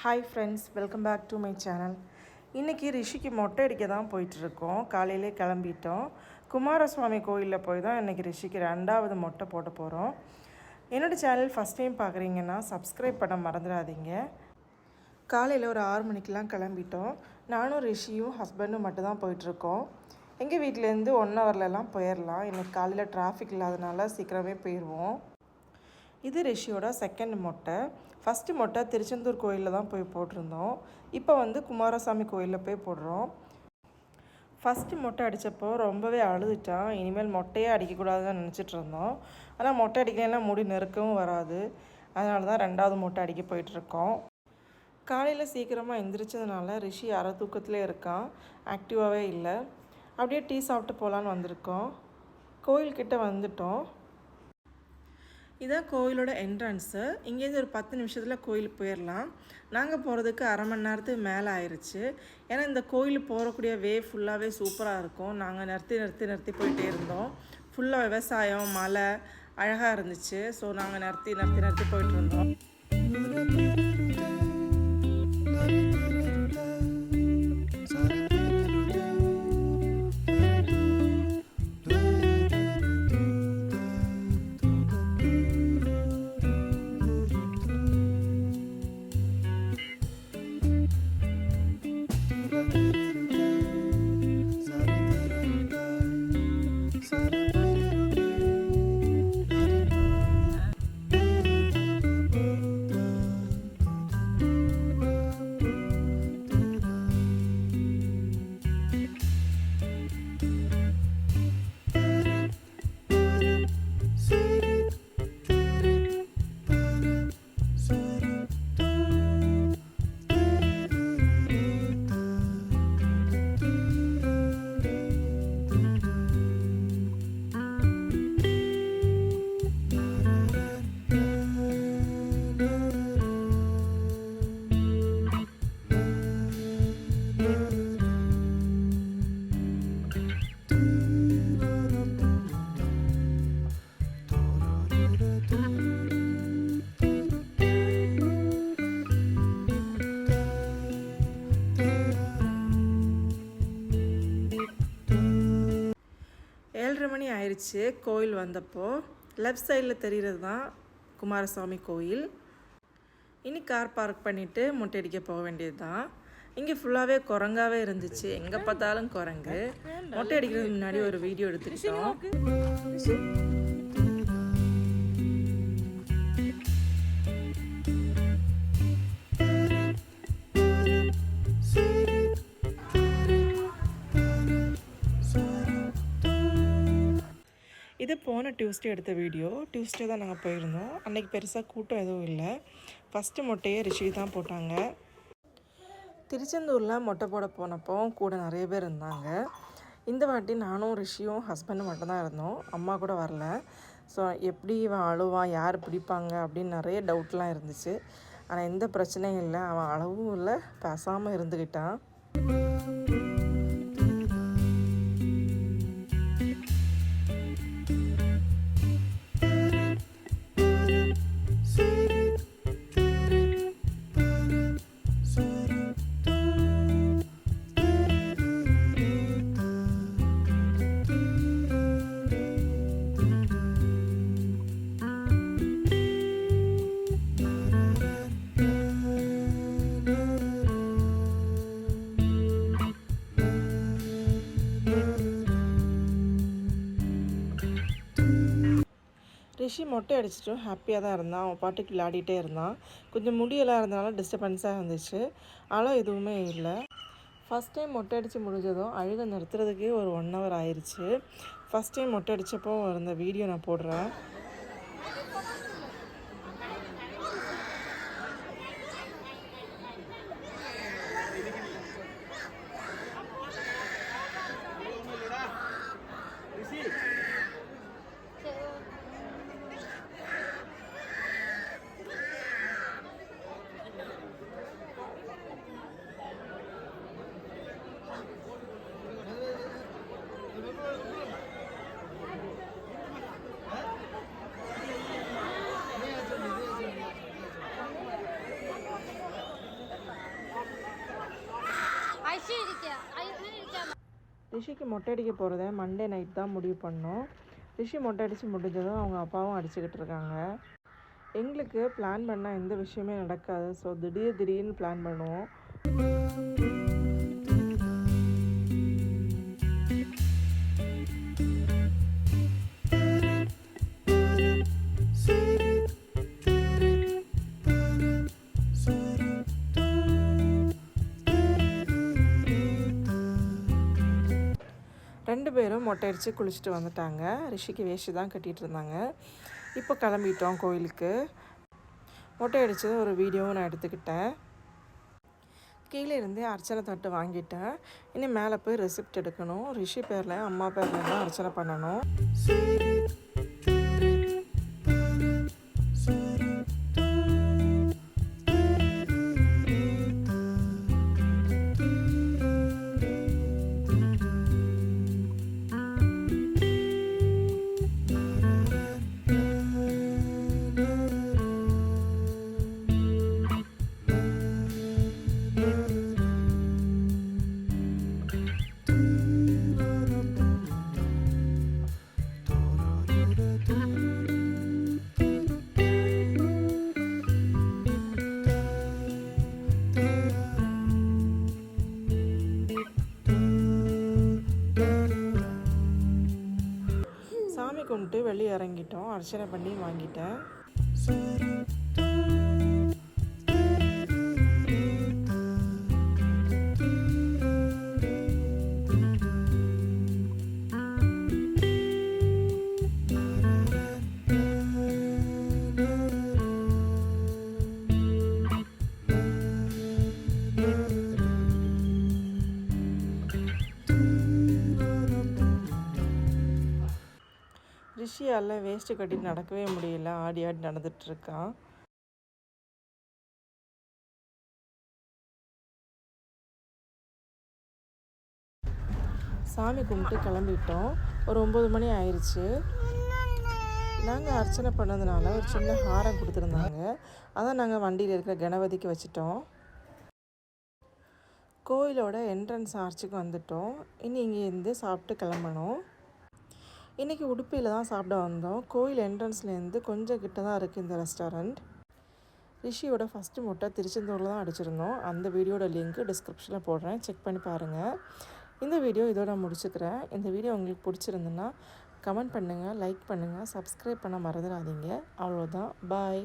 Hi friends, welcome back to my channel. இன்றைக்கி ரிஷிக்கு மொட்டை அடிக்க தான் போயிட்டுருக்கோம். காலையிலே கிளம்பிட்டோம். குமாரசுவாமி கோயிலில் போய் தான் இன்றைக்கி ரிஷிக்கு 2வது மொட்டை போட போகிறோம். என்னோடய சேனல் ஃபஸ்ட் டைம் பார்க்குறீங்கன்னா சப்ஸ்கிரைப் பண்ண மறந்துடாதீங்க. காலையில் ஒரு 6 மணிக்கெலாம் கிளம்பிட்டோம். நானும் ரிஷியும் ஹஸ்பண்டும் மட்டும் தான் போயிட்டுருக்கோம். எங்கள் வீட்டிலேருந்து 1 ஹவர்லலாம் போயிடலாம். இன்றைக்கி காலையில் டிராஃபிக் இல்லாதனால சீக்கிரமே போயிடுவோம். இது ரிஷியோட 2nd மொட்டை. ஃபஸ்ட்டு மொட்டை திருச்செந்தூர் கோயிலில் தான் போய் போட்டிருந்தோம். இப்போ குமாரசாமி கோயிலில் போய் போடுறோம். ஃபஸ்ட்டு மொட்டை அடித்தப்போ ரொம்பவே அழுதுட்டான். இனிமேல் மொட்டையே அடிக்கக்கூடாதுன்னு நினச்சிட்டு இருந்தோம். ஆனால் மொட்டை அடிக்கலைன்னா முடி நெருக்கவும் வராது. அதனால தான் 2வது மொட்டை அடிக்க போயிட்டுருக்கோம். காலையில் சீக்கிரமாக எந்திரிச்சதுனால ரிஷி அரை தூக்கத்திலே இருக்கான், ஆக்டிவாகவே இல்லை. அப்படியே டீ சாப்பிட்டு போகலான்னு வந்திருக்கோம். கோயில்கிட்ட வந்துட்டோம். இதான் கோயிலோட என்ட்ரன்ஸு. இங்கேருந்து ஒரு 10 நிமிஷத்தில் கோயிலுக்கு போயிடலாம். நாங்கள் போகிறதுக்கு அரை மணி நேரத்துக்கு மேலே ஆயிடுச்சு. ஏன்னா இந்த கோயிலுக்கு போகக்கூடிய வே ஃபுல்லாகவே சூப்பராக இருக்கும். நாங்கள் நிறுத்தி போயிட்டே இருந்தோம். ஃபுல்லாக விவசாயம், மலை அழகாக இருந்துச்சு. ஸோ நாங்கள் நிறுத்தி போயிட்டு இருந்தோம். மணி ஆயிடுச்சு. கோயில் வந்தப்போ லெஃப்ட் சைடில் தெரிகிறது தான் குமாரசாமி கோயில். இனி கார் பார்க் பண்ணிவிட்டு மொட்டை அடிக்க போக வேண்டியது தான். இங்கே ஃபுல்லாகவே குரங்காவே இருந்துச்சு. எங்கே பார்த்தாலும் குரங்கு. மொட்டை அடிக்கிறதுக்கு முன்னாடி ஒரு வீடியோ எடுத்துக்கிட்டோம். இது போன டியூஸ்டே எடுத்த வீடியோ. டியூஸ்டே தான் நாங்கள் போயிருந்தோம். அன்றைக்கி பெருசாக கூட்டம் எதுவும் இல்லை. ஃபஸ்ட்டு மொட்டையே ரிஷி தான் போட்டாங்க. திருச்செந்தூரில் மொட்டை போட போனப்போ கூட நிறைய பேர் இருந்தாங்க. இந்த வாட்டி நானும் ரிஷியும் ஹஸ்பண்டும் மட்டும்தான் இருந்தோம். அம்மா கூட வரல. ஸோ எப்படி இவன் அழுவான், யார் பிடிப்பாங்க அப்படின்னு நிறைய டவுட்லாம் இருந்துச்சு. ஆனால் எந்த பிரச்சனையும் இல்லை. அவன் அழவும் இல்லை, பேசாமல் இருந்துக்கிட்டான். ரிஷி மொட்டை அடிச்சிட்டும் ஹாப்பியாக தான் இருந்தான். அவன் பாட்டுக்கு விளையாடிட்டே இருந்தான். கொஞ்சம் முடியெல்லாம் இருந்தனால டிஸ்டர்பன்ஸாக இருந்துச்சு. ஆனால் எதுவுமே இல்லை. ஃபஸ்ட் டைம் மொட்டை அடித்து முடிஞ்சதும் அழுக நிறுத்துறதுக்கே ஒரு 1 ஹவர் ஆயிடுச்சு. ஃபஸ்ட் டைம் மொட்டை அடித்தப்போ இருந்த வீடியோ நான் போடுறேன். ரிஷிக்கு மொட்டை அடிக்க போகிறத மண்டே நைட் தான் முடிவு பண்ணோம். ரிஷி மொட்டை அடித்து முடிஞ்சதும் அவங்க அப்பாவும் அடிச்சுக்கிட்டு இருக்காங்க. எங்களுக்கு பிளான் பண்ணால் எந்த விஷயமே நடக்காது. ஸோ திடீர்னு பிளான் பண்ணுவோம். ரெண்டு பேரும் மொட்டை அடித்து குளிச்சுட்டு வந்துட்டாங்க. ரிஷிக்கு வேஷ்டி தான் கட்டிகிட்டு இருந்தாங்க. இப்போ கிளம்பிட்டோம் கோயிலுக்கு. மொட்டை அடித்தது ஒரு வீடியோவும் நான் எடுத்துக்கிட்டேன். கீழே இருந்தே அர்ச்சனை தட்டு வாங்கிட்டேன். இனி மேலே போய் ரெசிப்ட் எடுக்கணும். ரிஷி பேரில் அம்மா பேரில் தான் அர்ச்சனை பண்ணணும். சாமி கும்பிட்டு வெளியே இறங்கிட்டோம். அர்ச்சனை பண்ணி வாங்கிட்டேன். ரிஷியால் வேஸ்ட்டு கட்டிட்டு நடக்கவே முடியல. ஆடி நடந்துட்டுருக்கான். சாமி கும்பிட்டு கிளம்பிட்டோம். ஒரு 9 மணி ஆயிடுச்சு. நாங்கள் அர்ச்சனை பண்ணதுனால ஒரு சின்ன ஹாரம் கொடுத்துருந்தாங்க. அதான் நாங்கள் வண்டியில் இருக்கிற கணபதிக்கு வச்சுட்டோம். கோயிலோட என்ட்ரன்ஸ் ஆர்ச்சுக்கு வந்துட்டோம். இனி இங்கேருந்து சாப்பிட்டு கிளம்பணும். இன்றைக்கி உடுப்பியில் தான் சாப்பிட வந்தோம். கோயில் என்ட்ரன்ஸ்லேருந்து கொஞ்சம் கிட்ட தான் இருக்குது இந்த ரெஸ்டாரண்ட். ரிஷியோட ஃபஸ்ட்டு மொட்டை திருச்செந்தூரில் தான் அடிச்சிருந்தோம். அந்த வீடியோட லிங்க் டிஸ்கிரிப்ஷனில் போடுறேன், செக் பண்ணி பாருங்கள். இந்த வீடியோ இதோட முடிச்சுக்கிறேன். இந்த வீடியோ உங்களுக்கு பிடிச்சிருந்துன்னா கமெண்ட் பண்ணுங்கள், லைக் பண்ணுங்கள், சப்ஸ்கிரைப் பண்ண மறந்துடாதீங்க. அவ்வளோதான், பாய்.